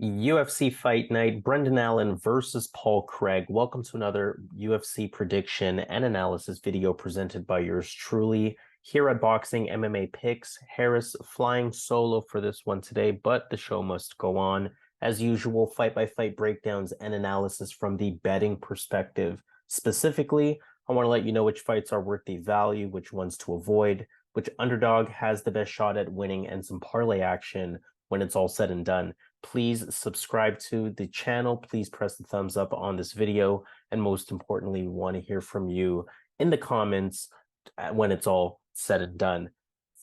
UFC Fight Night, Brendan Allen versus Paul Craig. Welcome to another UFC prediction and analysis video presented by yours truly here at Boxing MMA Picks. Harris flying solo for this one today, but the show must go on. As usual, fight-by-fight breakdowns and analysis from the betting perspective. Specifically, I want to let you know which fights are worth the value, which ones to avoid, which underdog has the best shot at winning, and some parlay action when it's all said and done. Please subscribe to the channel. Please press the thumbs up on this video. And most importantly, we want to hear from you in the comments when it's all said and done.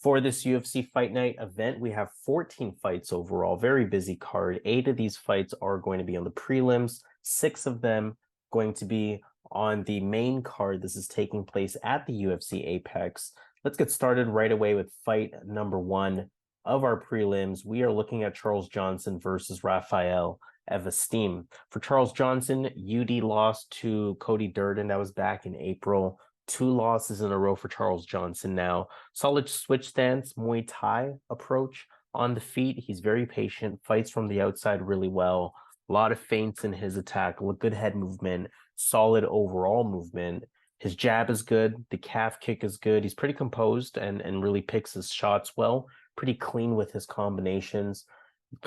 For this UFC Fight Night event, we have 14 fights overall, very busy card. 8 of these fights are going to be on the prelims, 6 of them going to be on the main card. This is taking place at the UFC Apex. Let's get started right away with fight number 1 of our prelims. We are looking at Charles Johnson versus Rafael Estevam. For Charles Johnson, UD lost to Cody Durden. That was back in April. 2 losses in a row for Charles Johnson now. Solid switch stance, Muay Thai approach on the feet. He's very patient, fights from the outside really well. A lot of feints in his attack, good head movement, solid overall movement. His jab is good. The calf kick is good. He's pretty composed and really picks his shots well. Pretty clean with his combinations.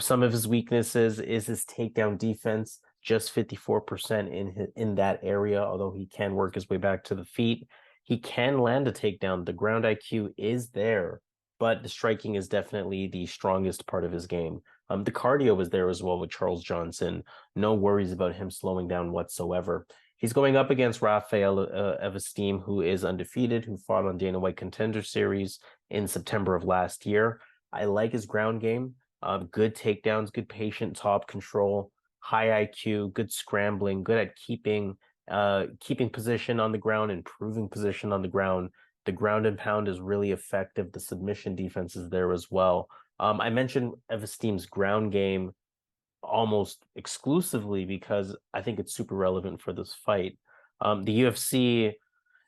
Some of his weaknesses is his takedown defense, just 54% in that area, although he can work his way back to the feet. He can land a takedown. The ground IQ is there, but the striking is definitely the strongest part of his game. The cardio was there as well with Charles Johnson. No worries about him slowing down whatsoever. He's going up against Rafael Estevam, who is undefeated, who fought on Dana White Contender Series in September of last year. I like his ground game. Good takedowns, good patient top control, high IQ, good scrambling, good at keeping position on the ground, improving position on the ground. The ground and pound is really effective. The submission defense is there as well. I mentioned Esteam's ground game almost exclusively because I think it's super relevant for this fight. The UFC,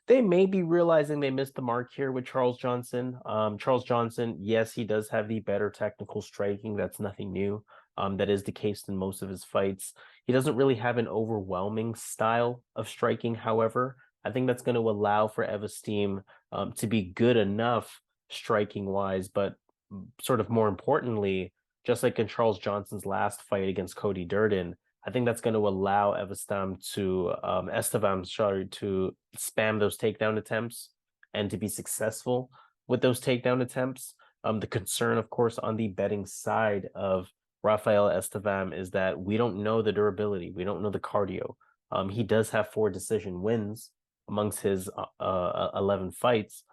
they may be realizing they missed the mark here with Charles Johnson. Charles Johnson, yes, he does have the better technical striking. That's nothing new. That is the case in most of his fights. He doesn't really have an overwhelming style of striking, however. I think that's going to allow for Estevam to be good enough striking-wise, but sort of more importantly, just like in Charles Johnson's last fight against Cody Durden, I think that's going to allow Estevam to spam those takedown attempts and to be successful with those takedown attempts. The concern, of course, on the betting side of Rafael Estevam is that we don't know the durability. We don't know the cardio. He does have 4 decision wins amongst his 11 fights,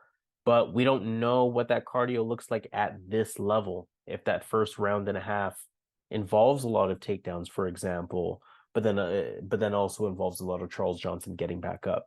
but we don't know what that cardio looks like at this level. If that first round and a half involves a lot of takedowns, for example, but then also involves a lot of Charles Johnson getting back up.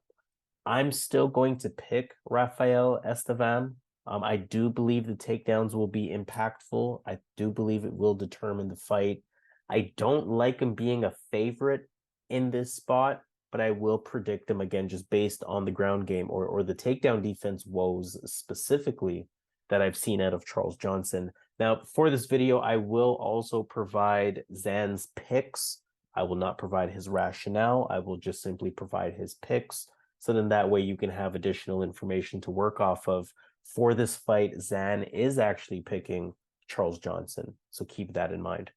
I'm still going to pick Rafael Estevam. I do believe the takedowns will be impactful. I do believe it will determine the fight. I don't like him being a favorite in this spot, but I will predict him again just based on the ground game or the takedown defense woes specifically that I've seen out of Charles Johnson. Now, for this video, I will also provide Zan's picks. I will not provide his rationale. I will just simply provide his picks. So then that way you can have additional information to work off of. For this fight, Zan is actually picking Charles Johnson. So keep that in mind.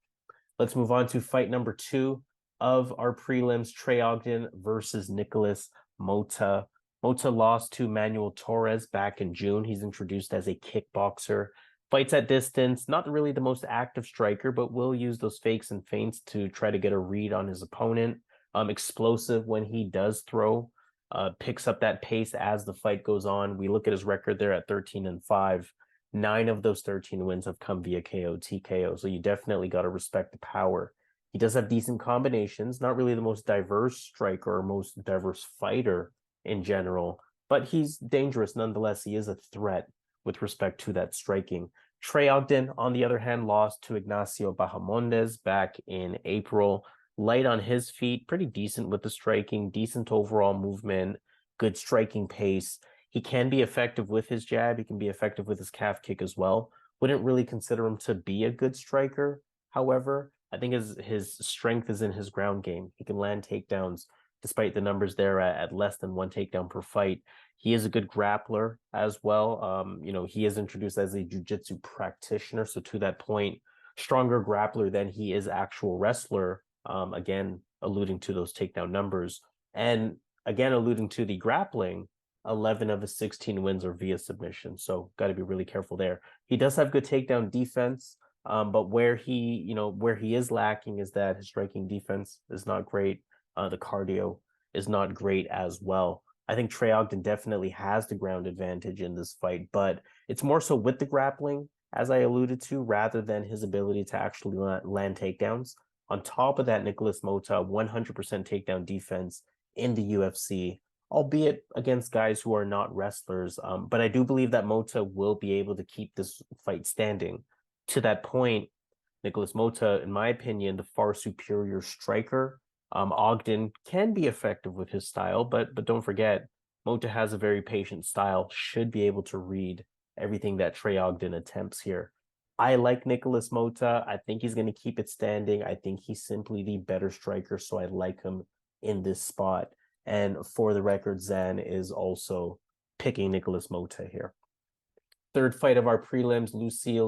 Let's move on to fight number 2 of our prelims, Trey Ogden versus Nikolas Motta. Motta lost to Manuel Torres back in June. He's introduced as a kickboxer. Fights at distance, not really the most active striker, but will use those fakes and feints to try to get a read on his opponent. Explosive when he does throw. Picks up that pace as the fight goes on. We look at his record there at 13-5. 9 of those 13 wins have come via KO, TKO. So you definitely got to respect the power. He does have decent combinations, not really the most diverse striker or most diverse fighter in general, but he's dangerous nonetheless. He is a threat with respect to that striking. Trey Ogden, on the other hand, lost to Ignacio Bahamondes back in April. Light on his feet, pretty decent with the striking, decent overall movement, good striking pace. He can be effective with his jab. He can be effective with his calf kick as well. Wouldn't really consider him to be a good striker. However, I think his strength is in his ground game. He can land takedowns despite the numbers there at less than one takedown per fight. He is a good grappler as well. He is introduced as a jiu-jitsu practitioner. So to that point, stronger grappler than he is actual wrestler. Again, alluding to those takedown numbers. And again, alluding to the grappling, 11 of his 16 wins are via submission. So got to be really careful there. He does have good takedown defense. But where he is lacking is that his striking defense is not great. The cardio is not great as well. I think Trey Ogden definitely has the ground advantage in this fight, but it's more so with the grappling, as I alluded to, rather than his ability to actually land takedowns. On top of that, Nikolas Motta, 100% takedown defense in the UFC, albeit against guys who are not wrestlers. But I do believe that Motta will be able to keep this fight standing. To that point, Nikolas Motta, in my opinion, the far superior striker. Ogden can be effective with his style, but don't forget, Motta has a very patient style, should be able to read everything that Trey Ogden attempts here. I like Nikolas Motta. I think he's going to keep it standing. I think he's simply the better striker, so I like him in this spot. And for the record, Zan is also picking Nikolas Motta here. Third fight of our prelims, Lucie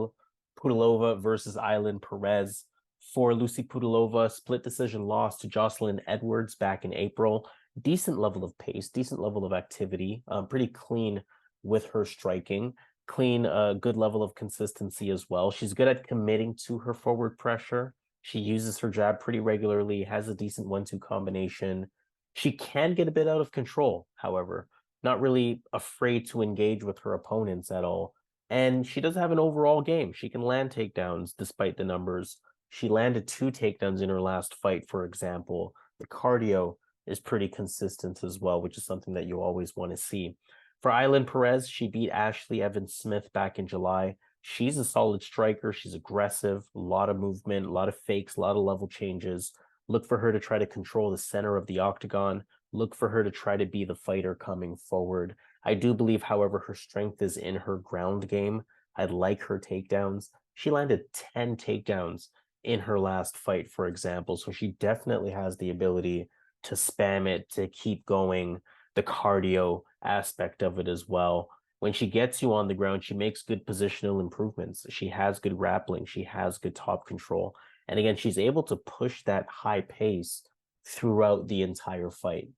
Pudilová versus Ailin Perez. For Lucie Pudilová, split decision loss to Jocelyn Edwards back in April. Decent level of pace, decent level of activity, pretty clean with her striking. Clean, good level of consistency as well. She's good at committing to her forward pressure. She uses her jab pretty regularly, has a decent 1-2 combination. She can get a bit out of control, however, not really afraid to engage with her opponents at all. And she does have an overall game. She can land takedowns despite the numbers. She landed 2 takedowns in her last fight, for example. The cardio is pretty consistent as well, which is something that you always want to see. For Ailin Perez, she beat Ashley Evans-Smith back in July. She's a solid striker. She's aggressive, a lot of movement, a lot of fakes, a lot of level changes. Look for her to try to control the center of the octagon. Look for her to try to be the fighter coming forward. I do believe, however, her strength is in her ground game. I like her takedowns. She landed 10 takedowns in her last fight, for example. So she definitely has the ability to spam it, to keep going, the cardio aspect of it as well. When she gets you on the ground, she makes good positional improvements. She has good grappling. She has good top control. And again, she's able to push that high pace throughout the entire fight.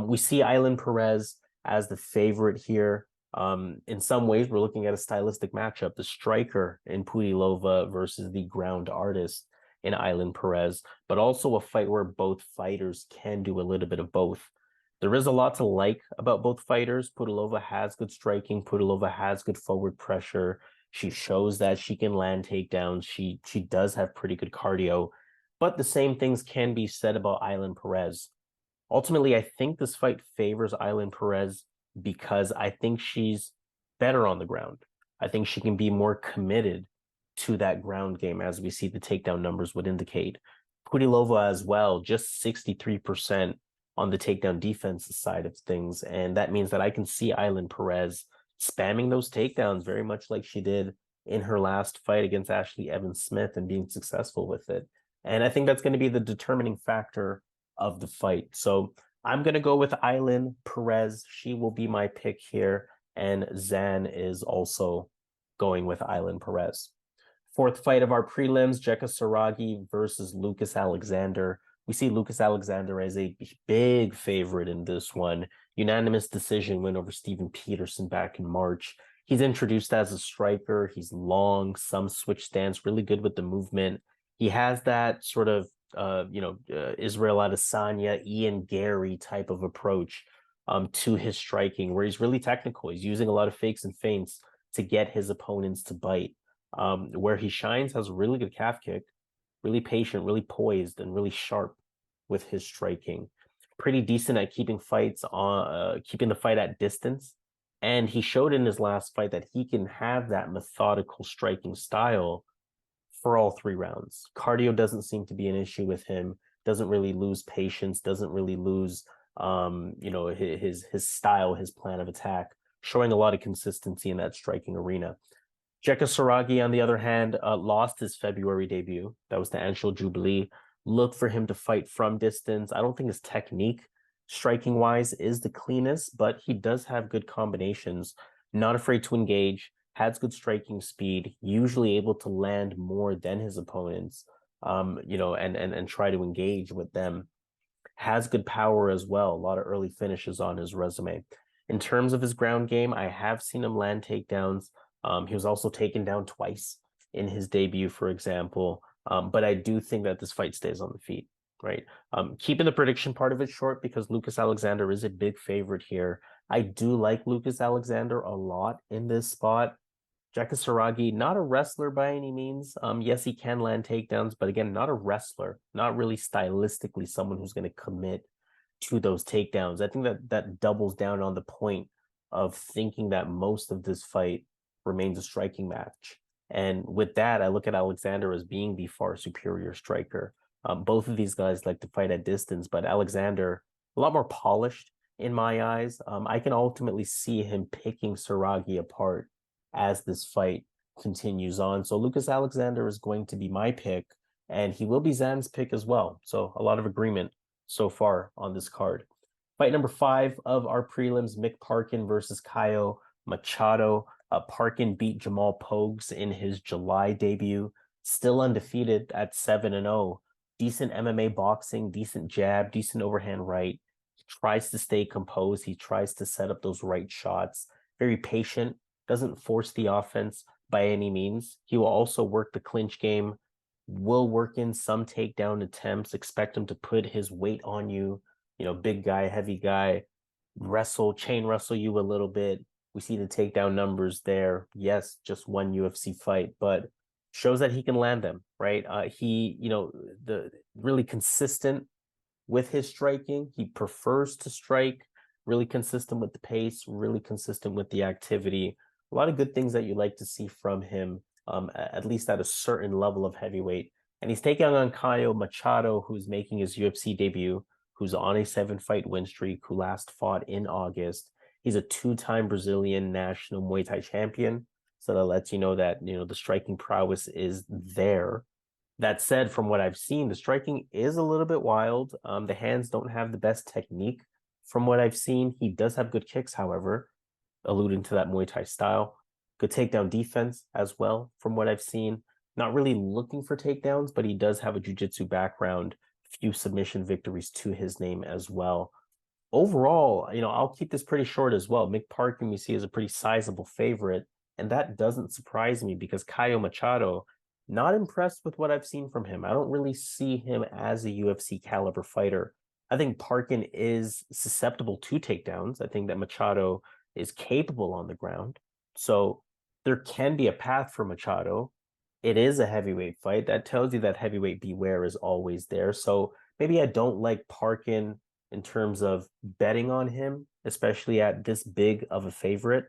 We see Ailin Perez as the favorite here. In some ways, we're looking at a stylistic matchup, the striker in Pudilová versus the ground artist in Ailin Perez, but also a fight where both fighters can do a little bit of both. There is a lot to like about both fighters. Pudilová has good striking. Pudilová has good forward pressure. She shows that she can land takedowns. She does have pretty good cardio, but the same things can be said about Ailin Perez. Ultimately, I think this fight favors Ailin Perez because I think she's better on the ground. I think she can be more committed to that ground game, as we see the takedown numbers would indicate. Pudilová as well, just 63% on the takedown defense side of things. And that means that I can see Ailin Perez spamming those takedowns very much like she did in her last fight against Ashley Evans-Smith and being successful with it. And I think that's going to be the determining factor of the fight. So I'm going to go with Ailin Perez. She will be my pick here. And Zan is also going with Ailin Perez. Fourth fight of our prelims, Jeka Saragih versus Lucas Alexander. We see Lucas Alexander as a big favorite in this one. Unanimous decision win over Steven Peterson back in March. He's introduced as a striker. He's long, some switch stance, really good with the movement. He has that sort of Israel Adesanya, Ian Gary type of approach to his striking, where he's really technical. He's using a lot of fakes and feints to get his opponents to bite. Where he shines has a really good calf kick, really patient, really poised, and really sharp with his striking. Pretty decent at keeping fights on, keeping the fight at distance. And he showed in his last fight that he can have that methodical striking style for all 3 rounds. Cardio doesn't seem to be an issue with him. Doesn't really lose patience. Doesn't really lose, his style, his plan of attack. Showing a lot of consistency in that striking arena. Jeka Saragih, on the other hand, lost his February debut. That was the Anshul Jubilee. Look for him to fight from distance. I don't think his technique, striking wise, is the cleanest, but he does have good combinations. Not afraid to engage, has good striking speed, usually able to land more than his opponents, and try to engage with them. Has good power as well. A lot of early finishes on his resume. In terms of his ground game, I have seen him land takedowns. He was also taken down twice in his debut, for example. But I do think that this fight stays on the feet, right? Keeping the prediction part of it short because Lucas Alexander is a big favorite here. I do like Lucas Alexander a lot in this spot. Jeka Saragih, not a wrestler by any means. Yes, he can land takedowns, but again, not a wrestler, not really stylistically someone who's going to commit to those takedowns. I think that doubles down on the point of thinking that most of this fight remains a striking match. And with that, I look at Alexander as being the far superior striker. Both of these guys like to fight at distance, but Alexander, a lot more polished in my eyes. I can ultimately see him picking Saragih apart as this fight continues on. So Lucas Alexander is going to be my pick, and he will be Zan's pick as well. So a lot of agreement so far on this card. Fight number 5 of our prelims, Mick Parkin versus Caio Machado. Parkin beat Jamal Pogues in his July debut, still undefeated at 7-0. Decent MMA boxing, decent jab, decent overhand right. He tries to stay composed. He tries to set up those right shots. Very patient, doesn't force the offense by any means. He will also work the clinch game, will work in some takedown attempts, expect him to put his weight on you, big guy, heavy guy, chain wrestle you a little bit. We see the takedown numbers there. Yes, just one UFC fight, but shows that he can land them, right? The really consistent with his striking. He prefers to strike, really consistent with the pace, really consistent with the activity. A lot of good things that you like to see from him, at least at a certain level of heavyweight. And he's taking on Caio Machado, who's making his UFC debut, who's on a 7-fight win streak, who last fought in August. He's a 2-time Brazilian national Muay Thai champion. So that lets you know that, the striking prowess is there. That said, from what I've seen, the striking is a little bit wild. The hands don't have the best technique from what I've seen. He does have good kicks, however, alluding to that Muay Thai style. Good takedown defense as well, from what I've seen. Not really looking for takedowns, but he does have a jiu-jitsu background, few submission victories to his name as well. Overall, I'll keep this pretty short as well. Mick Parkin we see is a pretty sizable favorite, and that doesn't surprise me because Caio Machado, not impressed with what I've seen from him. I don't really see him as a UFC caliber fighter. I think Parkin is susceptible to takedowns. I think that Machado is capable on the ground. So there can be a path for Machado. It is a heavyweight fight. That tells you that heavyweight beware is always there. So maybe I don't like Parkin in terms of betting on him, especially at this big of a favorite.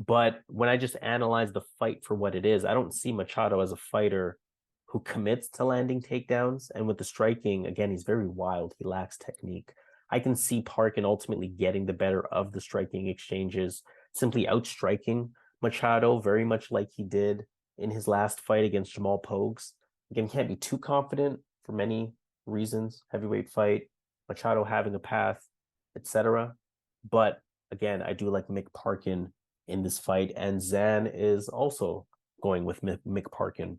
But when I just analyze the fight for what it is, I don't see Machado as a fighter who commits to landing takedowns. And with the striking, again, he's very wild. He lacks technique. I can see Parkin ultimately getting the better of the striking exchanges, simply outstriking Machado very much like he did in his last fight against Jamal Pogues. Again, can't be too confident for many reasons. Heavyweight fight, Machado having a path, etc. But again, I do like Mick Parkin in this fight, and Zan is also going with Mick Parkin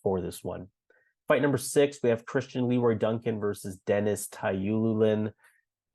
for this one. Fight number 6, we have Christian Leroy Duncan versus Denis Tiuliulin.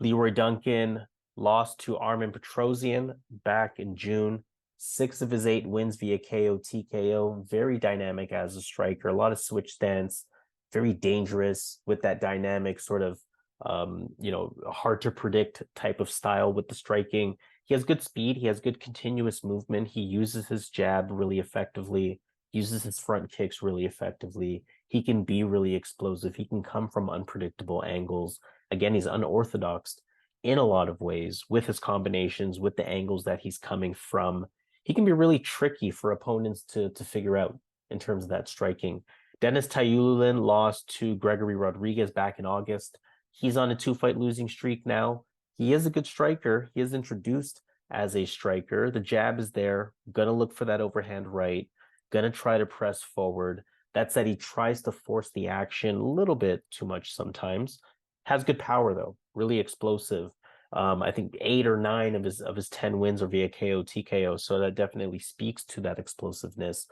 Leroy Duncan lost to Armen Petrosian back in June. 6 of his 8 wins via KO, TKO. Very dynamic as a striker. A lot of switch stance. Very dangerous with that dynamic sort of, hard to predict type of style with the striking. He has good speed. He has good continuous movement. He uses his jab really effectively. Uses his front kicks really effectively. He can be really explosive. He can come from unpredictable angles. Again, he's unorthodox in a lot of ways with his combinations, with the angles that he's coming from. He can be really tricky for opponents to figure out in terms of that striking. Denis Tiuliulin lost to Gregory Rodriguez back in August. He's on a 2-fight losing streak now. He is a good striker. He is introduced as a striker. The jab is there. Gonna look for that overhand right. gonna try to press forward. That said, he tries to force the action a little bit too much sometimes. Has good power though, really explosive. I think 8 or 9 of his 10 wins are via KO, TKO, so that definitely speaks to that explosiveness.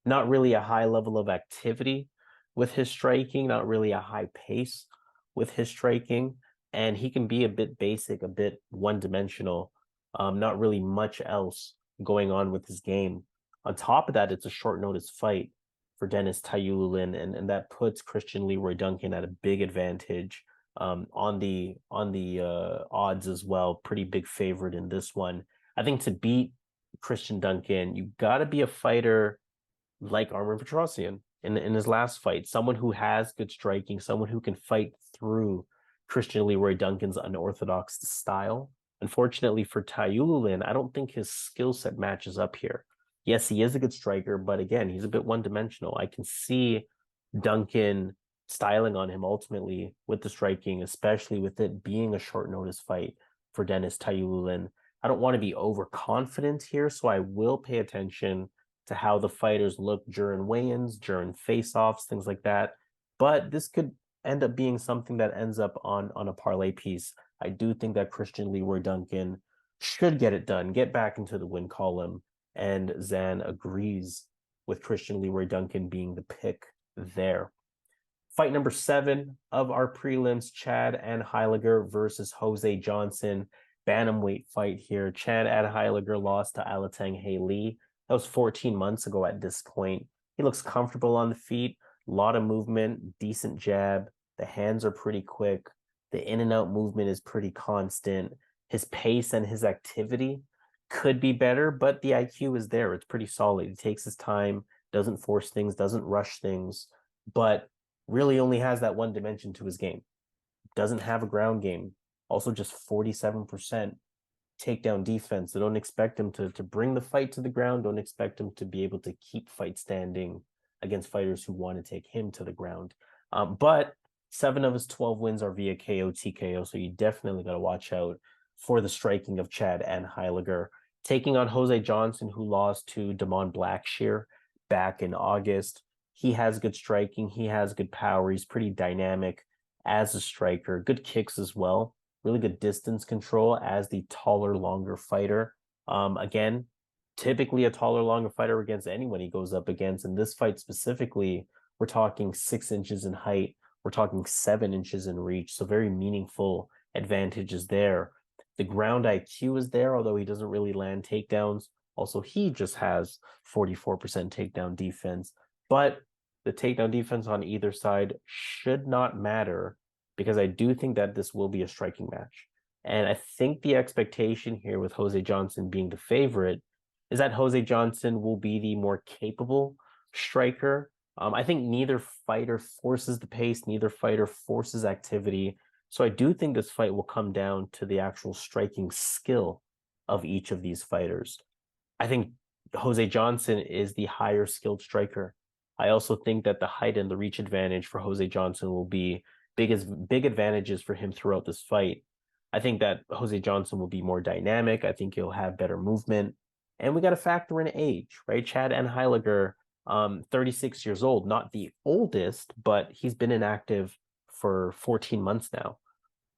Not really a high level of activity with his striking, not really a high pace with his striking, and he can be a bit basic, a bit one-dimensional. Not really much else going on with his game. On top of that, it's a short notice fight for Denis Tiuliulin, and that puts Christian Leroy Duncan at a big advantage on the odds as well. Pretty big favorite in this one. I think to beat Christian Duncan, you got to be a fighter like Armen Petrosyan in his last fight, someone who has good striking, someone who can fight through Christian Leroy Duncan's unorthodox style. Unfortunately for Tiuliulin, I don't think his skill set matches up here. Yes, he is a good striker, but again, he's a bit one-dimensional. I can see Duncan styling on him ultimately with the striking, especially with it being a short notice fight for Denis Tiuliulin. I don't want to be overconfident here, so I will pay attention to how the fighters look during weigh-ins, during face-offs, things like that. But this could end up being something that ends up on a parlay piece. I do think that Christian Leroy Duncan should get it done, get back into the win column, and Zan agrees with Christian Leroy Duncan being the pick there. Fight number 7 of our prelims, Chad Anheliger versus Jose Johnson. Bantamweight fight here. Chad Anheliger lost to Alateng Haley. That was 14 months ago at this point. He looks comfortable on the feet, a lot of movement, decent jab. The hands are pretty quick. The in and out movement is pretty constant. His pace and his activity could be better, but the IQ is there. It's pretty solid. He takes his time, doesn't force things, doesn't rush things, but really only has that one dimension to his game. Doesn't have a ground game. Also just 47% takedown defense. So don't expect him to bring the fight to the ground. Don't expect him to be able to keep fight standing against fighters who want to take him to the ground. But 7 of his 12 wins are via KO, TKO. So you definitely got to watch out for the striking of Chad Anheliger. Taking on Jose Johnson, who lost to Damon Blackshear back in August. He has good striking. He has good power. He's pretty dynamic as a striker. Good kicks as well. Really good distance control as the taller, longer fighter. Again, typically a taller, longer fighter against anyone he goes up against. In this fight specifically, we're talking 6 inches in height. We're talking 7 inches in reach. So very meaningful advantages there. The ground IQ is there, although he doesn't really land takedowns. Also, he just has 44% takedown defense. But the takedown defense on either side should not matter, because I do think that this will be a striking match. And I think the expectation here with Jose Johnson being the favorite is that Jose Johnson will be the more capable striker. I think neither fighter forces the pace, neither fighter forces activity. So I do think this fight will come down to the actual striking skill of each of these fighters. I think Jose Johnson is the higher skilled striker. I also think that the height and the reach advantage for Jose Johnson will be big advantages for him throughout this fight. I think that Jose Johnson will be more dynamic. I think he'll have better movement. And we got to factor in age, right? Chad Anheliger, 36 years old, not the oldest, but he's been inactive for 14 months now.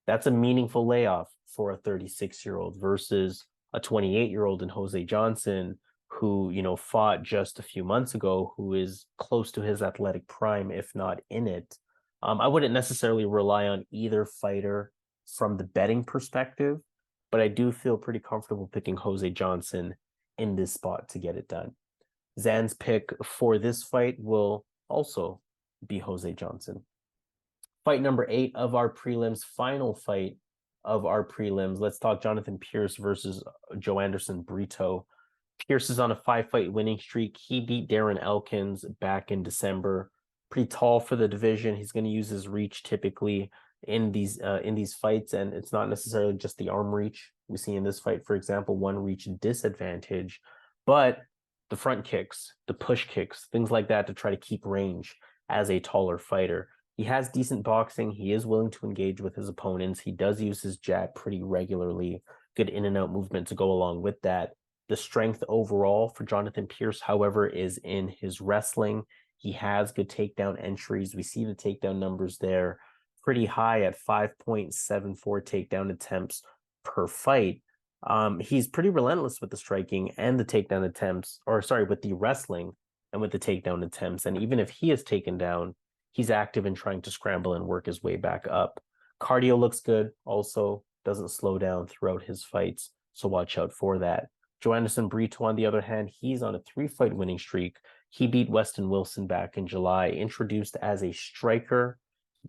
That's a meaningful layoff for a 36-year-old versus a 28-year-old in Jose Johnson, who, fought just a few months ago, who is close to his athletic prime, if not in it. I wouldn't necessarily rely on either fighter from the betting perspective, but I do feel pretty comfortable picking Jose Johnson in this spot to get it done. Zan's pick for this fight will also be Jose Johnson. Fight number 8 of our prelims, final fight of our prelims. Let's talk Jonathan Pearce versus Joanderson Brito. Pearce is on a 5-fight winning streak. He beat Darren Elkins back in December. Pretty tall for the division. He's going to use his reach typically in these fights, and it's not necessarily just the arm reach. We see in this fight, for example, one reach disadvantage, but the front kicks, the push kicks, things like that to try to keep range as a taller fighter. He has decent boxing. He is willing to engage with his opponents. He does use his jab pretty regularly. Good in and out movement to go along with that. The strength overall for Jonathan Pearce, however, is in his wrestling. He has good takedown entries. We see the takedown numbers there pretty high at 5.74 takedown attempts per fight. He's pretty relentless with the striking and the takedown attempts, or sorry, with the wrestling and with the takedown attempts. And even if he is taken down, he's active in trying to scramble and work his way back up. Cardio looks good, also doesn't slow down throughout his fights, so watch out for that. Joanderson Brito, on the other hand, he's on a 3-fight winning streak. He beat Weston Wilson back in July, introduced as a striker.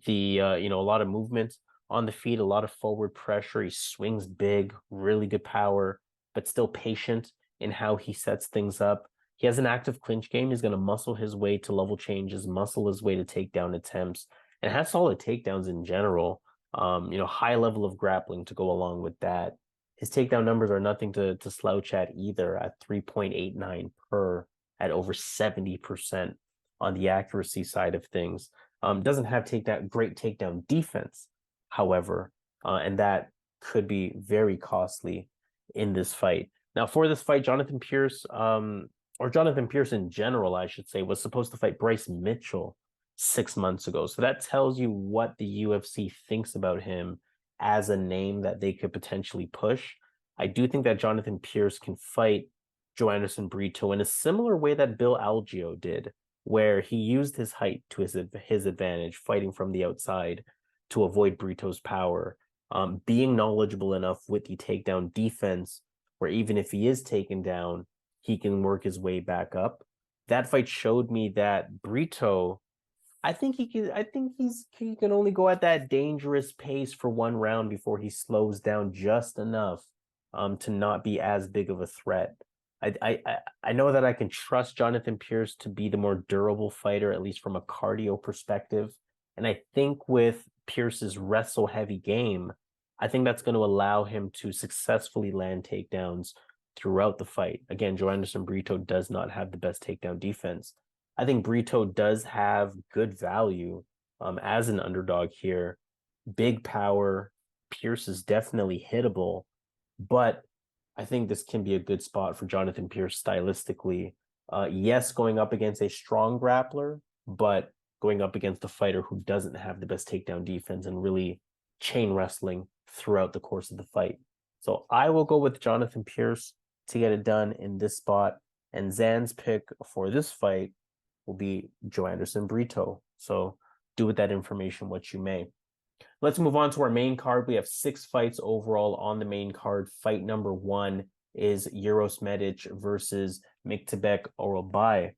A lot of movement on the feet, a lot of forward pressure. He swings big, really good power, but still patient in how he sets things up. He has an active clinch game. He's going to muscle his way to level changes, muscle his way to takedown attempts, and has solid takedowns in general. High level of grappling to go along with that. His takedown numbers are nothing to slouch at either, at 3.89 per, at over 70% on the accuracy side of things. Doesn't have great takedown defense, however, and that could be very costly in this fight. Now, for this fight, Jonathan Pearce in general, I should say, was supposed to fight Bryce Mitchell 6 months ago. So that tells you what the UFC thinks about him as a name that they could potentially push. I do think that Jonathan Pearce can fight Joanderson Brito in a similar way that Bill Algeo did, where he used his height to his advantage, fighting from the outside to avoid Brito's power, being knowledgeable enough with the takedown defense, where even if he is taken down, he can work his way back up. That fight showed me that Brito, I think he can only go at that dangerous pace for one round before he slows down just enough to not be as big of a threat. I know that I can trust Jonathan Pearce to be the more durable fighter, at least from a cardio perspective. And I think with Pearce's wrestle heavy game, I think that's going to allow him to successfully land takedowns throughout the fight. Again, Joanderson Brito does not have the best takedown defense. I think Brito does have good value as an underdog here. Big power. Pearce is definitely hittable, but I think this can be a good spot for Jonathan Pearce stylistically. Yes, going up against a strong grappler, but going up against a fighter who doesn't have the best takedown defense and really chain wrestling throughout the course of the fight. So I will go with Jonathan Pearce to get it done in this spot. And Zan's pick for this fight will be Joanderson Brito. So do with that information what you may. Let's move on to our main card. We have 6 fights overall on the main card. Fight number 1 is Uros Medic versus Myktybek Orolbai.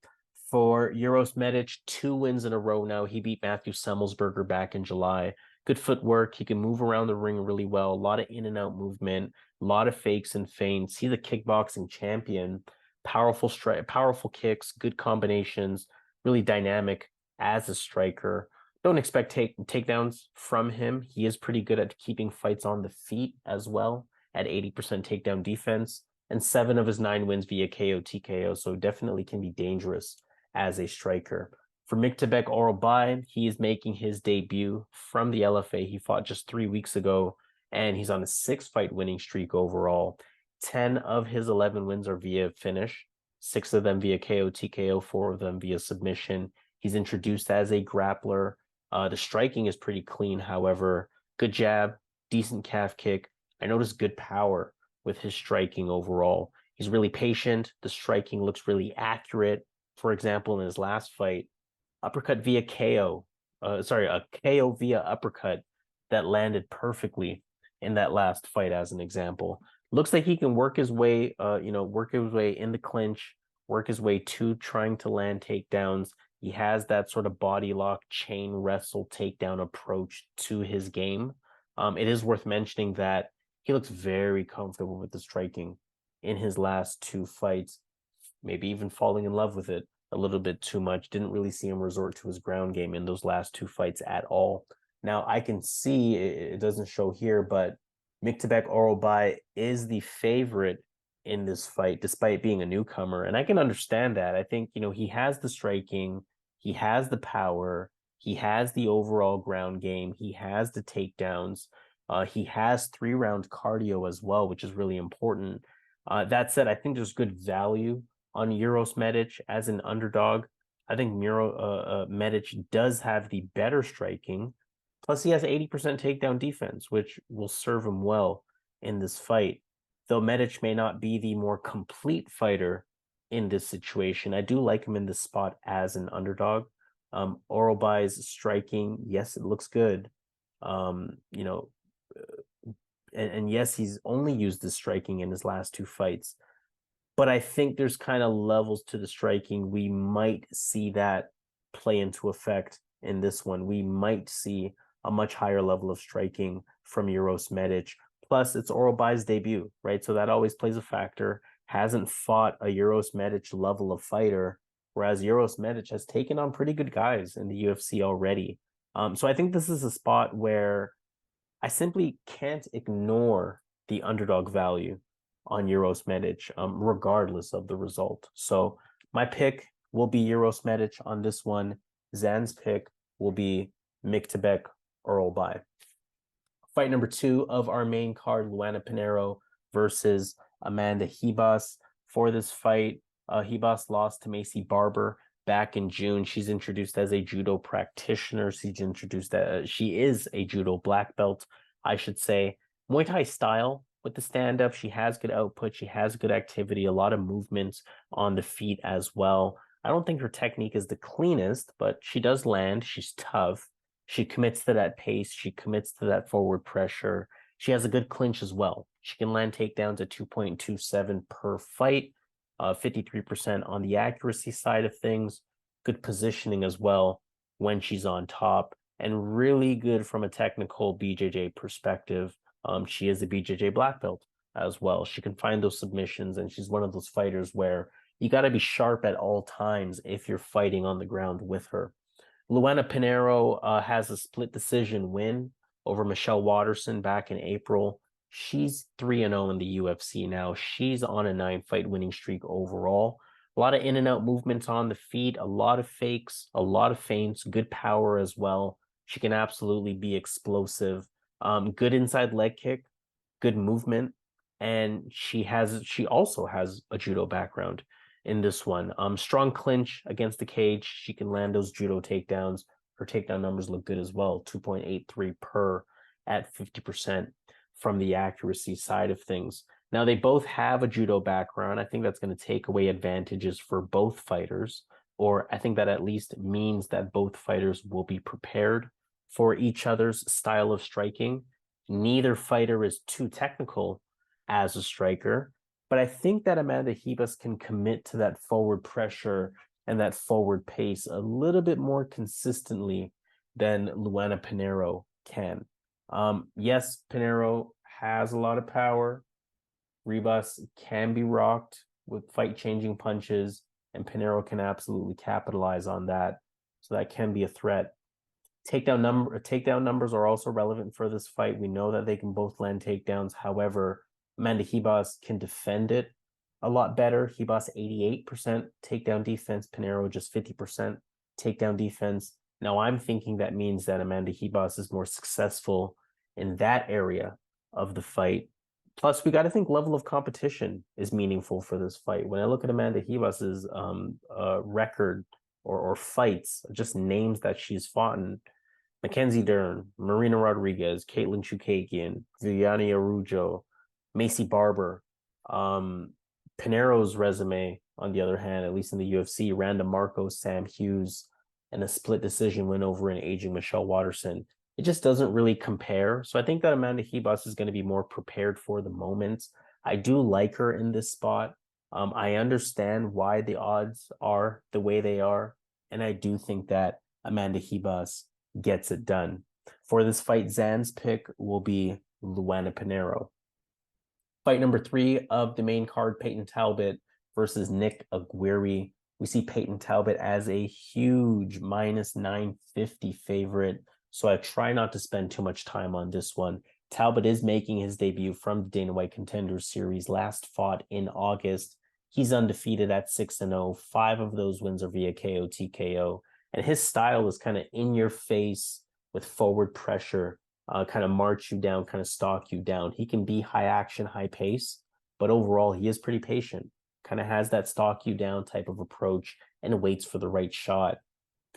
For Uros Medic, 2 wins in a row now. He beat Matthew Semmelsberger back in July. Good footwork. He can move around the ring really well. A lot of in and out movement, a lot of fakes and feints. He's a kickboxing champion. Powerful powerful kicks, good combinations, really dynamic as a striker. Don't expect takedowns from him. He is pretty good at keeping fights on the feet as well, at 80% takedown defense, and 7 of his 9 wins via KO TKO, so definitely can be dangerous as a striker. For Myktybek Orolbai, he is making his debut from the LFA. He fought just 3 weeks ago, and he's on a 6-fight winning streak overall. 10 of his 11 wins are via finish, 6 of them via KO TKO, 4 of them via submission. He's introduced as a grappler. The striking is pretty clean, however. Good jab, decent calf kick. I noticed good power with his striking overall. He's really patient. The striking looks really accurate. For example, in his last fight, uppercut via KO. A KO via uppercut that landed perfectly in that last fight as an example. Looks like he can work his way in the clinch, work his way to trying to land takedowns. He has that sort of body lock, chain wrestle, takedown approach to his game. It is worth mentioning that he looks very comfortable with the striking in his last 2 fights, maybe even falling in love with it a little bit too much. Didn't really see him resort to his ground game in those last 2 fights at all. Now, I can see, it doesn't show here, but Myktybek Orolbai is the favorite in this fight, despite being a newcomer. And I can understand that. I think, he has the striking, he has the power, he has the overall ground game, he has the takedowns, he has 3-round cardio as well, which is really important. That said, I think there's good value on Uros Medic as an underdog. I think Medic does have the better striking. Plus, he has 80% takedown defense, which will serve him well in this fight. Though Medic may not be the more complete fighter in this situation, I do like him in this spot as an underdog. Orolbai's striking, yes, it looks good. You know, and yes, he's only used the striking in his last two fights. But I think there's kind of levels to the striking. We might see that play into effect in this one. We might see a much higher level of striking from Uros Medic. Plus, it's Orolbai's debut, right? So that always plays a factor. Hasn't fought a Uros Medic level of fighter, whereas Uros Medic has taken on pretty good guys in the UFC already. So I think this is a spot where I simply can't ignore the underdog value on Uros Medic, regardless of the result. So my pick will be Uros Medic on this one. Zan's pick will be Myktybek Orolbai. Fight number 2 of our main card, Luana Pinheiro versus Amanda Ribas. For this fight, Ribas lost to Maycee Barber back in June. She's introduced as a judo practitioner. She's introduced as she is a judo black belt, I should say. Muay Thai style with the stand-up. She has good output. She has good activity, a lot of movements on the feet as well. I don't think her technique is the cleanest, but she does land. She's tough. She commits to that pace. She commits to that forward pressure. She has a good clinch as well. She can land takedowns at 2.27 per fight, 53% on the accuracy side of things. Good positioning as well when she's on top, and really good from a technical BJJ perspective. She is a BJJ black belt as well. She can find those submissions, and she's one of those fighters where you got to be sharp at all times if you're fighting on the ground with her. Luana Pinheiro has a split decision win over Michelle Waterson back in April. She's 3-0 in the UFC now. She's on a 9-fight winning streak overall. A lot of in and out movements on the feet, a lot of fakes, a lot of feints, good power as well. She can absolutely be explosive. Good inside leg kick, good movement, and she also has a judo background in this one. Strong clinch against the cage. She can land those judo takedowns. Her takedown numbers look good as well, 2.83 per at 50% from the accuracy side of things. Now, they both have a judo background. I think that's going to take away advantages for both fighters, or I think that at least means that both fighters will be prepared for each other's style of striking. Neither fighter is too technical as a striker, but I think that Amanda Ribas can commit to that forward pressure and that forward pace a little bit more consistently than Luana Pinheiro can. Yes, Pinheiro has a lot of power. Ribas can be rocked with fight-changing punches, and Pinheiro can absolutely capitalize on that. So that can be a threat. Takedown numbers are also relevant for this fight. We know that they can both land takedowns. However, Amanda Ribas can defend it a lot better. Ribas 88% takedown defense, Pinheiro just 50% takedown defense. Now I'm thinking that means that Amanda Ribas is more successful in that area of the fight. Plus, we got to think level of competition is meaningful for this fight. When I look at Amanda Ribas's record or fights, just names that she's fought in: Mackenzie Dern, Marina Rodriguez, Caitlin Chukagian, Viviane Araujo, Maycee Barber. Pinheiro's resume, on the other hand, at least in the UFC, Randa Marcos, Sam Hughes, and a split decision win over an aging Michelle Waterson. It just doesn't really compare. So I think that Amanda Ribas is going to be more prepared for the moment. I do like her in this spot. I understand why the odds are the way they are, and I do think that Amanda Ribas gets it done. For this fight, Zan's pick will be Luana Pinheiro. Fight number 3 of the main card, Payton Talbot versus Nick Aguirre. We see Payton Talbot as a huge minus 950 favorite, so I try not to spend too much time on this one. Talbot is making his debut from the Dana White Contenders Series, last fought in August. He's undefeated at 6-0. 5 of those wins are via KO, TKO. And his style is kind of in your face with forward pressure, kind of march you down, kind of stalk you down. He can be high action, high pace, but overall, he is pretty patient, kind of has that stalk you down type of approach and waits for the right shot.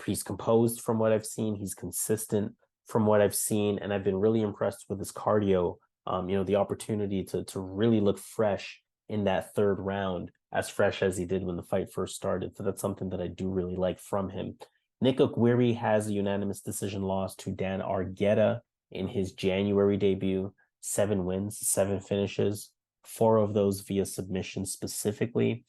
He's composed from what I've seen. He's consistent from what I've seen, and I've been really impressed with his cardio. The opportunity to really look fresh in that third round, as fresh as he did when the fight first started. So that's something that I do really like from him. Nick Oguiri has a unanimous decision loss to Dan Argueta in his January debut. 7 wins, 7 finishes, 4 of those via submission specifically.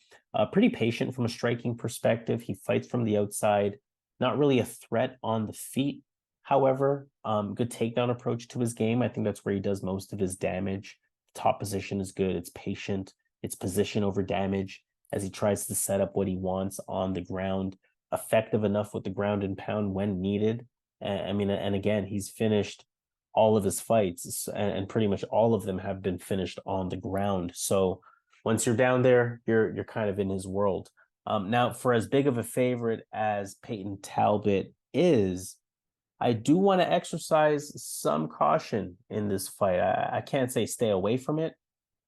Pretty patient from a striking perspective. He fights from the outside, not really a threat on the feet. However, good takedown approach to his game. I think that's where he does most of his damage. Top position is good. It's patient. It's position over damage as he tries to set up what he wants on the ground. Effective enough with the ground and pound when needed. And again, he's finished all of his fights, and pretty much all of them have been finished on the ground. So once you're down there, you're kind of in his world. Now, for as big of a favorite as Payton Talbot is, I do want to exercise some caution in this fight. I can't say stay away from it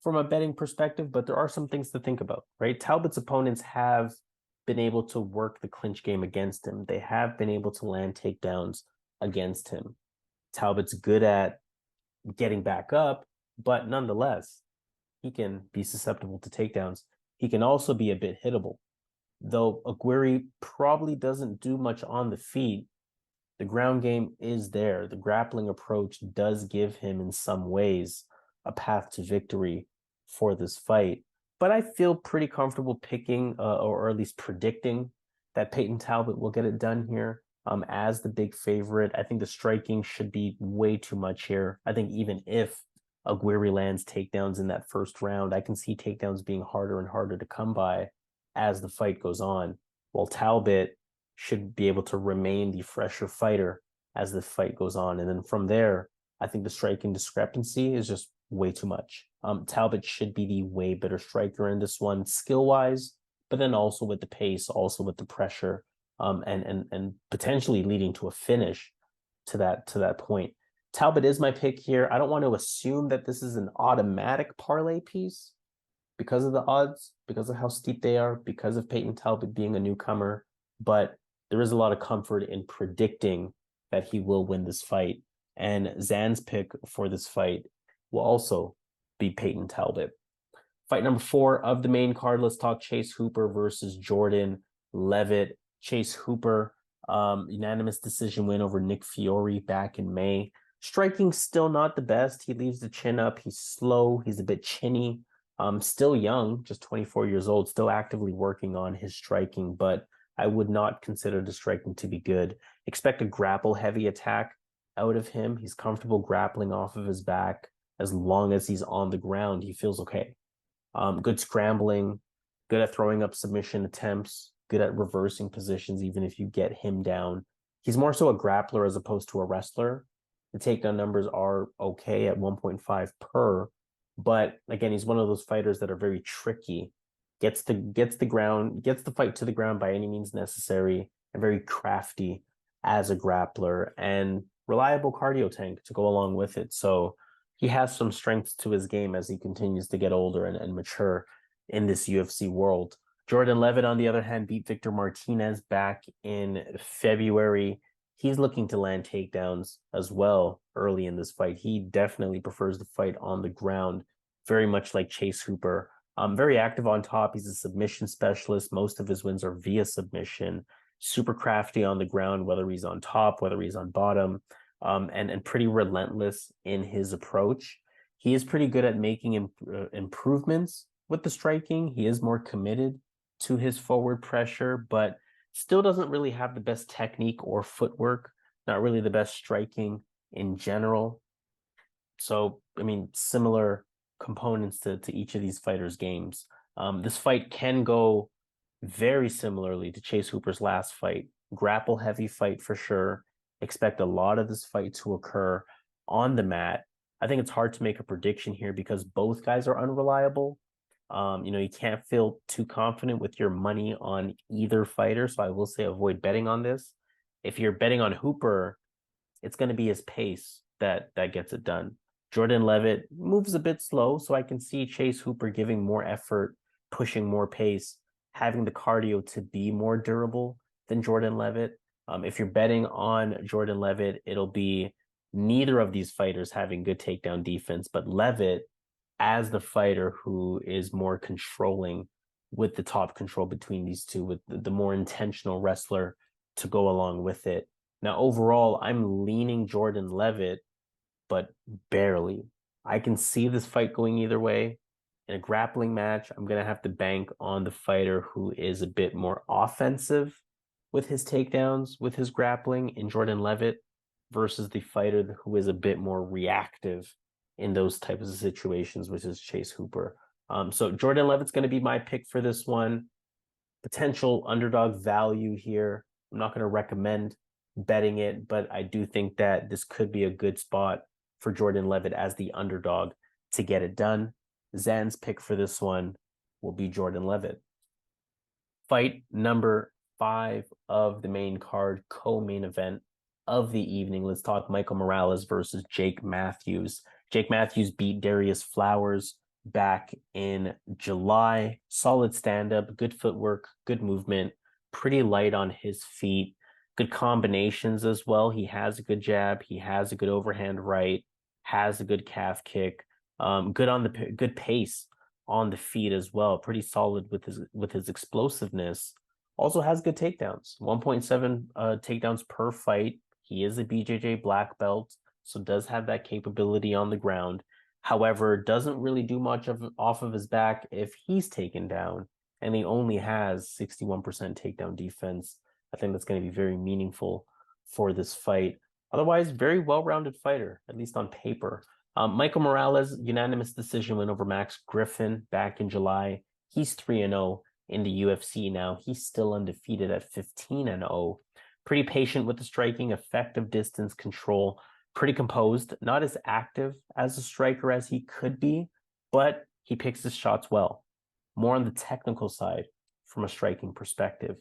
from a betting perspective, but there are some things to think about, right? Talbot's opponents have been able to work the clinch game against him. They have been able to land takedowns against him. Talbot's good at getting back up, but nonetheless, he can be susceptible to takedowns. He can also be a bit hittable. Though Oguiri probably doesn't do much on the feet, the ground game is there. The grappling approach does give him, in some ways, a path to victory for this fight. But I feel pretty comfortable picking, or at least predicting, that Payton Talbot will get it done here. As the big favorite, I think the striking should be way too much here. I think even if Oguiri lands takedowns in that first round, I can see takedowns being harder and harder to come by as the fight goes on, while Talbot should be able to remain the fresher fighter as the fight goes on. And then from there, I think the striking discrepancy is just way too much. Talbot should be the way better striker in this one, skill-wise, but then also with the pace, also with the pressure, and potentially leading to a finish to that point. Talbot is my pick here. I don't want to assume that this is an automatic parlay piece because of the odds, because of how steep they are, because of Payton Talbot being a newcomer, but there is a lot of comfort in predicting that he will win this fight. And Zan's pick for this fight will also be Payton Talbot. Fight number 4 of the main card. Let's talk Chase Hooper versus Jordan Levitt. Chase Hooper, unanimous decision win over Nick Fiore back in May. Striking still not the best. He leaves the chin up. He's slow. He's a bit chinny. Still young, just 24 years old, still actively working on his striking, but I would not consider the striking to be good. Expect a grapple-heavy attack out of him. He's comfortable grappling off of his back. As long as he's on the ground, he feels okay. Good scrambling, good at throwing up submission attempts, good at reversing positions, even if you get him down. He's more so a grappler as opposed to a wrestler. The takedown numbers are okay at 1.5 per, but again, he's one of those fighters that are very tricky. Gets the fight to the ground by any means necessary, and very crafty as a grappler, and reliable cardio tank to go along with it. So he has some strengths to his game as he continues to get older and mature in this UFC world. Jordan Levitt, on the other hand, beat Victor Martinez back in February. He's looking to land takedowns as well early in this fight. He definitely prefers the fight on the ground, very much like Chase Hooper. Very active on top. He's a submission specialist. Most of his wins are via submission. Super crafty on the ground, whether he's on top, whether he's on bottom, and pretty relentless in his approach. He is pretty good at making improvements with the striking. He is more committed to his forward pressure, but still doesn't really have the best technique or footwork, not really the best striking in general. So, I mean, similar components to each of these fighters' games. This fight can go very similarly to Chase Hooper's last fight. Grapple heavy fight for sure. Expect a lot of this fight to occur on the mat. I think it's hard to make a prediction here because both guys are unreliable. You can't feel too confident with your money on either fighter. So I will say avoid betting on this. If you're betting on Hooper, it's going to be his pace that gets it done. Jordan Levitt moves a bit slow, so I can see Chase Hooper giving more effort, pushing more pace, having the cardio to be more durable than Jordan Levitt. If you're betting on Jordan Levitt, it'll be neither of these fighters having good takedown defense, but Levitt as the fighter who is more controlling with the top control between these two, with the more intentional wrestler to go along with it. Now, overall, I'm leaning Jordan Levitt, but barely. I can see this fight going either way. In a grappling match, I'm going to have to bank on the fighter who is a bit more offensive with his takedowns, with his grappling in Jordan Levitt versus the fighter who is a bit more reactive in those types of situations, which is Chase Hooper. So Jordan Levitt's going to be my pick for this one. Potential underdog value here. I'm not going to recommend betting it, but I do think that this could be a good spot for Jordan Levitt as the underdog to get it done. Zan's pick for this one will be Jordan Levitt. Fight number 5 of the main card, co-main event of the evening. Let's talk Michael Morales versus Jake Matthews. Jake Matthews beat Darius Flowers back in July. Solid stand-up, good footwork, good movement, pretty light on his feet, good combinations as well. He has a good jab, he has a good overhand right, has a good calf kick, good pace on the feet as well. Pretty solid with his explosiveness. Also has good takedowns. 1.7 takedowns per fight. He is a BJJ black belt, so does have that capability on the ground. However, doesn't really do much off of his back if he's taken down, and he only has 61% takedown defense. I think that's going to be very meaningful for this fight. Otherwise, very well-rounded fighter, at least on paper. Michael Morales, unanimous decision win over Max Griffin back in July. He's 3-0 in the UFC now. He's still undefeated at 15-0. Pretty patient with the striking, effective distance control, pretty composed, not as active as a striker as he could be, but he picks his shots well. More on the technical side from a striking perspective.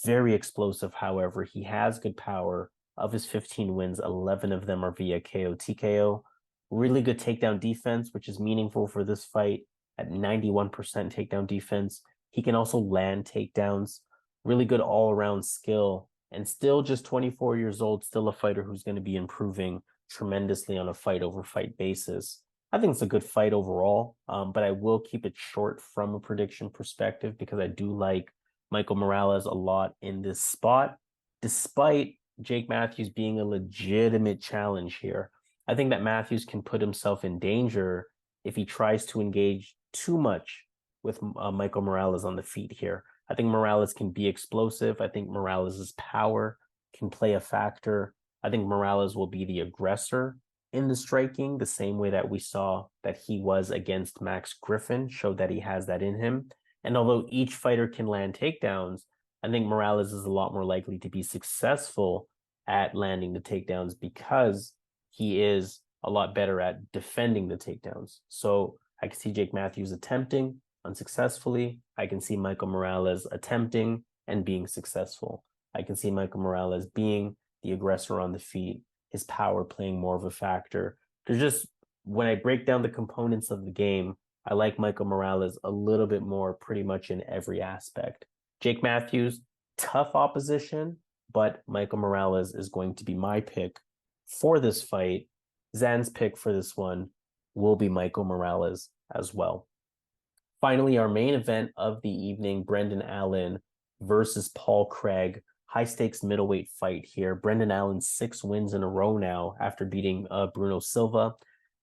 Very explosive, however. He has good power. Of his 15 wins, 11 of them are via KO TKO. Really good takedown defense, which is meaningful for this fight at 91% takedown defense. He can also land takedowns. Really good all-around skill. And still just 24 years old, still a fighter who's going to be improving tremendously on a fight-over-fight basis. I think it's a good fight overall, but I will keep it short from a prediction perspective because I do like Michael Morales a lot in this spot, despite Jake Matthews being a legitimate challenge here. I think that Matthews can put himself in danger if he tries to engage too much with Michael Morales on the feet here. I think Morales can be explosive. I think Morales' power can play a factor. I think Morales will be the aggressor in the striking, the same way that we saw that he was against Max Griffin, showed that he has that in him. And although each fighter can land takedowns, I think Morales is a lot more likely to be successful at landing the takedowns because he is a lot better at defending the takedowns. So I can see Jake Matthews attempting unsuccessfully. I can see Michael Morales attempting and being successful. I can see Michael Morales being the aggressor on the feet, his power playing more of a factor. There's just, when I break down the components of the game, I like Michael Morales a little bit more pretty much in every aspect. Jake Matthews, tough opposition, but Michael Morales is going to be my pick for this fight. Zan's pick for this one will be Michael Morales as well. Finally, our main event of the evening, Brendan Allen versus Paul Craig. High-stakes middleweight fight here. Brendan Allen, 6 wins in a row now after beating Bruno Silva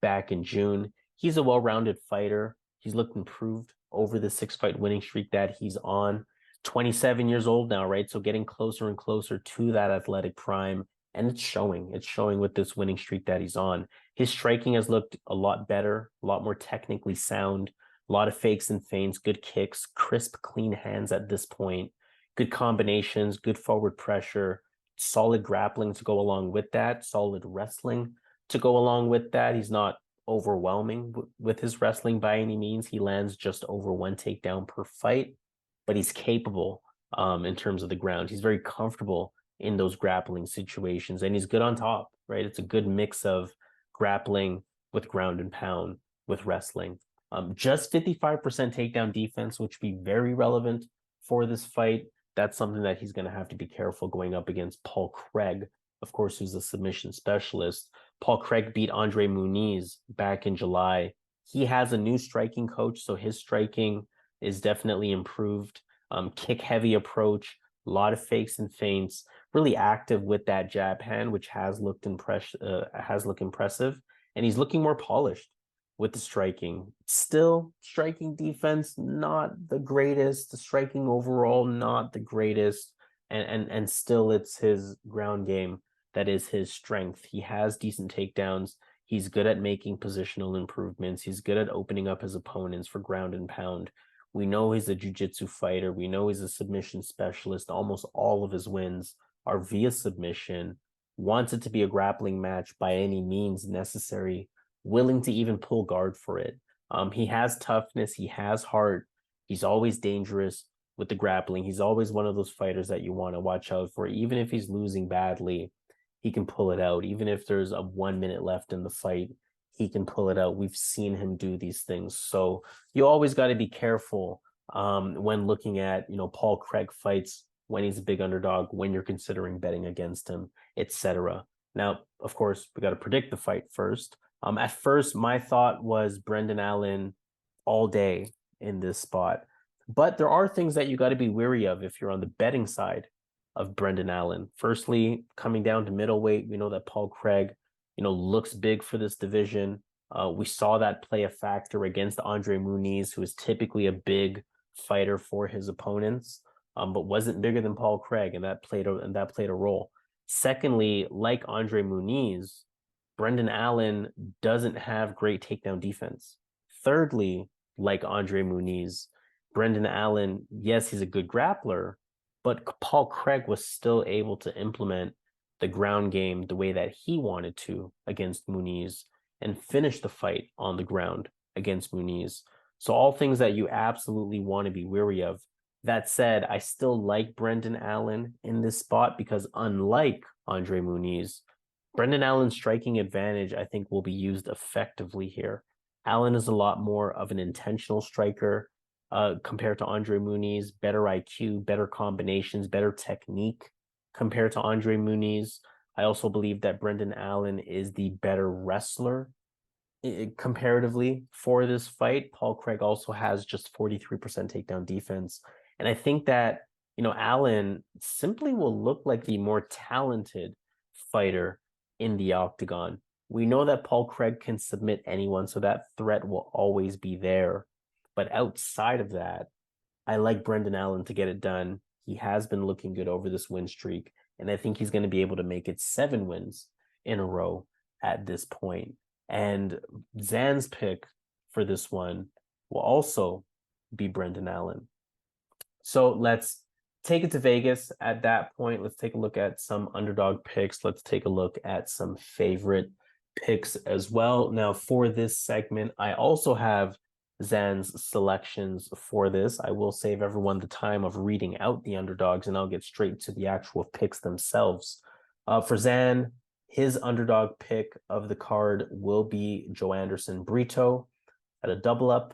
back in June. He's a well-rounded fighter. He's looked improved over the 6-fight winning streak that he's on. 27 years old now, right? So getting closer and closer to that athletic prime. And it's showing. It's showing with this winning streak that he's on. His striking has looked a lot better, a lot more technically sound. A lot of fakes and feints, good kicks, crisp, clean hands at this point. Good combinations, good forward pressure, solid grappling to go along with that, solid wrestling to go along with that. He's not overwhelming with his wrestling by any means. He lands just over 1 takedown per fight, but he's capable in terms of the ground. He's very comfortable in those grappling situations, and he's good on top, right? It's a good mix of grappling with ground and pound, with wrestling. Just 55% takedown defense, which would be very relevant for this fight. That's something that he's going to have to be careful going up against Paul Craig, of course, who's a submission specialist. Paul Craig beat Andre Muniz back in July. He has a new striking coach, so his striking is definitely improved. Kick-heavy approach, a lot of fakes and feints, really active with that jab hand, which has looked impressive, and he's looking more polished with the striking. Still, striking defense, not the greatest. The striking overall, not the greatest. And still, it's his ground game that is his strength. He has decent takedowns. He's good at making positional improvements. He's good at opening up his opponents for ground and pound. We know he's a jiu-jitsu fighter. We know he's a submission specialist. Almost all of his wins are via submission. Wants it to be a grappling match by any means necessary. Willing to even pull guard for it. He has toughness. He has heart. He's always dangerous with the grappling. He's always one of those fighters that you want to watch out for. Even if he's losing badly, he can pull it out. Even if there's a 1 minute left in the fight, he can pull it out. We've seen him do these things. So you always got to be careful when looking at, Paul Craig fights, when he's a big underdog, when you're considering betting against him, etc. Now, of course, we got to predict the fight first. At first, my thought was Brendan Allen all day in this spot. But there are things that you got to be wary of if you're on the betting side of Brendan Allen. Firstly, coming down to middleweight, we know that Paul Craig, looks big for this division. We saw that play a factor against Andre Muniz, who is typically a big fighter for his opponents, but wasn't bigger than Paul Craig, and that played a role. Secondly, like Andre Muniz, Brendan Allen doesn't have great takedown defense. Thirdly, like Andre Muniz, Brendan Allen, yes, he's a good grappler, but Paul Craig was still able to implement the ground game the way that he wanted to against Muniz and finish the fight on the ground against Muniz. So all things that you absolutely want to be wary of. That said, I still like Brendan Allen in this spot because unlike Andre Muniz, Brendan Allen's striking advantage, I think, will be used effectively here. Allen is a lot more of an intentional striker compared to Andre Muniz, better IQ, better combinations, better technique compared to Andre Muniz. I also believe that Brendan Allen is the better wrestler comparatively for this fight. Paul Craig also has just 43% takedown defense. And I think that, Allen simply will look like the more talented fighter in the octagon. We know that Paul Craig can submit anyone, so that threat will always be there. But outside of that, I like Brendan Allen to get it done. He has been looking good over this win streak, and I think he's going to be able to make it 7 wins in a row at this point. And Zan's pick for this one will also be Brendan Allen. So let's take it to Vegas at that point. Let's take a look at some underdog picks. Let's take a look at some favorite picks as well. Now, for this segment, I also have Zan's selections for this. I will save everyone the time of reading out the underdogs, and I'll get straight to the actual picks themselves. For Zan, his underdog pick of the card will be Joanderson Brito at a double up.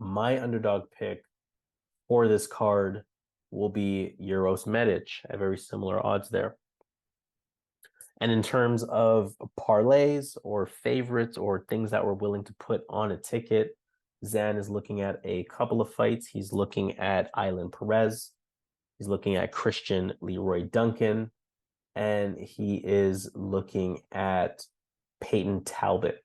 My underdog pick for this card will be Uros Medic at very similar odds there. And in terms of parlays or favorites or things that we're willing to put on a ticket, Zan is looking at a couple of fights. He's looking at Ailin Perez. He's looking at Christian Leroy Duncan. And he is looking at Payton Talbot.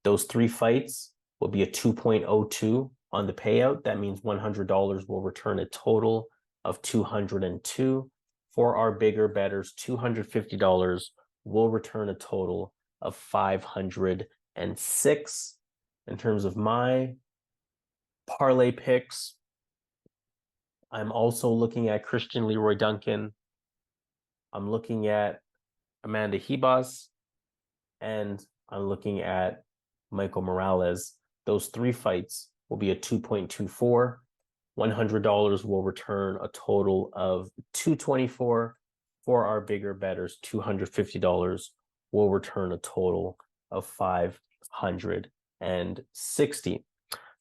Those 3 fights will be a 2.02 on the payout. That means $100 will return a total of $202. For our bigger bettors, $250 will return a total of $506. In terms of my parlay picks, I'm also looking at Christian Leroy Duncan. I'm looking at Amanda Ribas, and I'm looking at Michael Morales. Those 3 fights will be a 2.24. $100 will return a total of $224. For our bigger bettors, $250 will return a total of 560.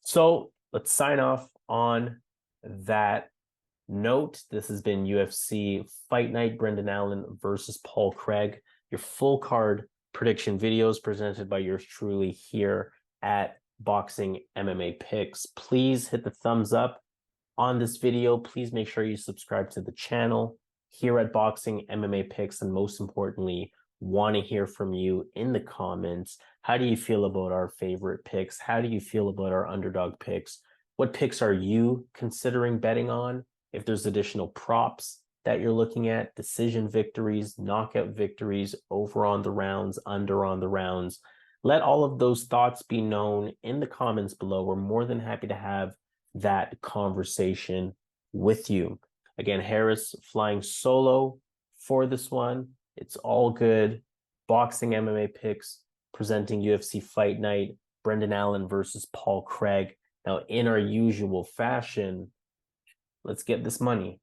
So let's sign off on that note. This has been UFC Fight Night, Brendan Allen versus Paul Craig. Your full card prediction videos presented by yours truly here at Boxing MMA Picks. Please hit the thumbs up on this video. Please make sure you subscribe to the channel here at Boxing MMA Picks, and most importantly, want to hear from you in the comments. How do you feel about our favorite picks? How do you feel about our underdog picks? What picks are you considering betting on? If there's additional props that you're looking at, decision victories, knockout victories, over on the rounds, under on the rounds, let all of those thoughts be known in the comments below. We're more than happy to have that conversation with you. Again, Harris flying solo for this one. It's all good. Boxing MMA Picks presenting UFC Fight Night, Brendan Allen versus Paul Craig. Now, in our usual fashion, let's get this money.